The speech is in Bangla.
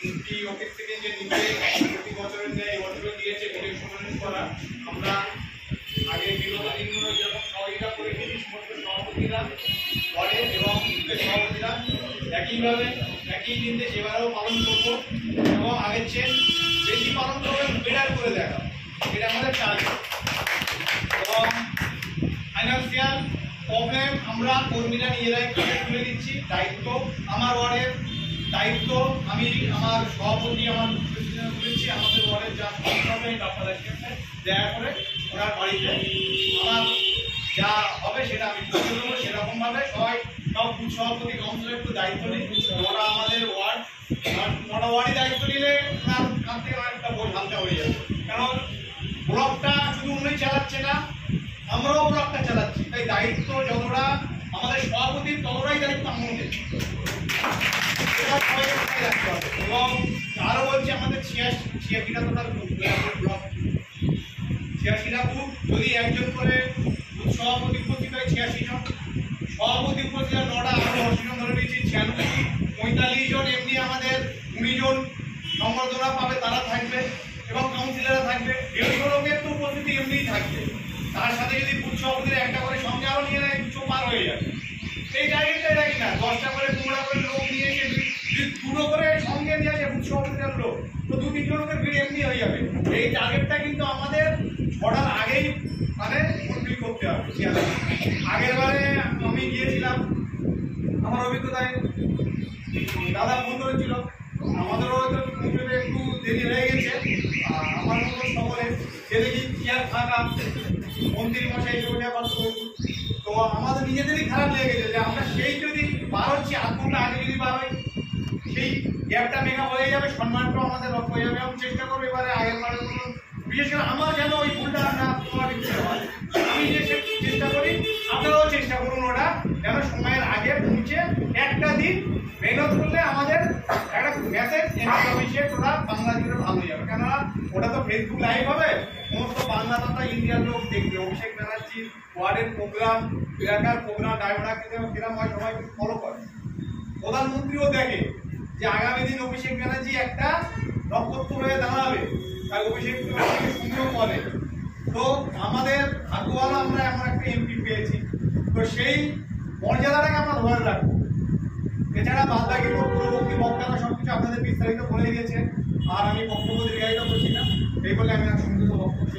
তিনটি অফিস থেকে যে নিচে প্রতি বছরের যে এবছরও দিয়েছে ভিডিও সম্মেলন করা, আমরা আগে বিগত দিনগুলো যেরকম সহযোগিতা করে গেছি সমস্ত সভাপতিরা করে এবং সভাপতিরা একইভাবে একই দিনে সেবারও পালন করবো এবং আগের চেয়ে বেশি পালন করবে, বেটার করে দেখা, এটা আমাদের টার্গেট। এবং ফাইন্যান্সিয়াল প্রবলেম আমরা কর্মীরা নিজেরাই তুলে দিচ্ছি। দায়িত্ব আমার ওয়ার্ডের দায়িত্ব আমি আমার সভাপতি আমার তুলেছি, আমাদের ওয়ার্ডের যা সমস্যা হবে আপনাদের দয়া করে ওনার বাড়িতে আমার যা হবে সেটা আমি তুলে দেবো। সেরকমভাবে সবাই সব বুথ সভাপতি কাউন্সিলর একটু দায়িত্ব নিই। ওরা আমাদের ওয়ার্ড ওরা ওয়ার্ডে দায়িত্ব নিলে ওনার কাছ থেকে একটা বোঝ হালকা হয়ে যাবে, কারণ ব্লকটা শুধু উনি চালাচ্ছে না, আমরাও ব্লকটা চালাচ্ছি। তাই দায়িত্ব যতটা আমাদের সভাপতির ততটাই দায়িত্ব আমাদের। এবং আরো বলছি আমাদের 86টা টোটাল ব্লক, 86টা বুথ, যদি একজন করে সভাপতি উপস্থিত হয় 86 জন, সভাপতি উপস্থিত 9টা, আরো 80 জন ধরে নিয়েছি 96, 45 জন এমনি আমাদের 19 জন সম্বর্ধনা পাবে তারা থাকবে এবং কাউন্সিলররা থাকবে। 150 লোকের তো উপস্থিতি এমনিই থাকবে, তার সাথে যদি বুথ সভাপতির একটা করে সঙ্গে আরো নিয়ে নেয় 200 পার হয়ে যাবে। এই টার্গেটটা রাখি না, 10টা করে 15টা করে লোক নিয়ে এসে দুটো করে সঙ্গে নিয়ে আসে বুথ সভাপতির লোক, তো 2-3 লোকের ভিড় এমনি হয়ে যাবে। এই টার্গেটটা কিন্তু আমাদের ছড়ার আগেই মানে ফুলফিল করতে হবে। আগের বারে আমি গিয়েছিলাম, আমার অভিজ্ঞতায় দাদা ফোন করেছিল, আমাদেরও একটু দেরি হয়ে গেছে। আমার মতো সকলে সে দেখি চেয়ার ফাঁকা, মন্ত্রী মশাই এসে তো আমাদের নিজেদেরই খারাপ লেগে গেছে যে আমরা সেই যদি বার হচ্ছি 8 ঘন্টা আগে যদি বার হয় সেই গ্যাপটা মেঘা হয়ে যাবে, সম্মানটাও আমাদের রক্ষা হয়ে যাবে। আমি চেষ্টা করবো এবারে আগের বারের মতো, বিশেষ করে আমার যেন ওই ভুলটা না হয়, আমি যে চেষ্টা করি আপনারাও চেষ্টা করুন ওটা যেন সময়ের আগে পৌঁছে একটা দিন মেহনত করলে আমাদের একটা মেসেজ অফিসিয়েট ওরা বাংলা জুড়ে ভালো যাবে, কেননা ওটা তো ফেসবুক লাইভ হবে, সমস্ত বাংলা তথা ইন্ডিয়ার লোক দেখবে। অভিষেক ব্যানার্জি ওয়ার্ডের প্রোগ্রাম, এলাকার প্রোগ্রাম, ড্রাইভার কিরম হয় সবাই ফলো করে, প্রধানমন্ত্রীও দেখে যে আগামী দিন অভিষেক ব্যানার্জি একটা নক্ষত্র হয়ে দাঁড়াবে, তাই অভিষেক ব্যানার্জিকে সুযোগ বলে। তো আমাদের ভাগ্যবালা আমরা এমন একটা এমপি পেয়েছি, তো সেই মর্যাদাটাকে আমরা ধরে রাখবো। এছাড়া বাদ বাকি পূর্ববর্তী বক্তারা সবকিছু আপনাদের বিস্তারিত বলে গেছে, আর আমি বক্তব্য দীর্ঘায়িত করছি না, এই বলে আমি সংক্ষিপ্ত বক্তব্য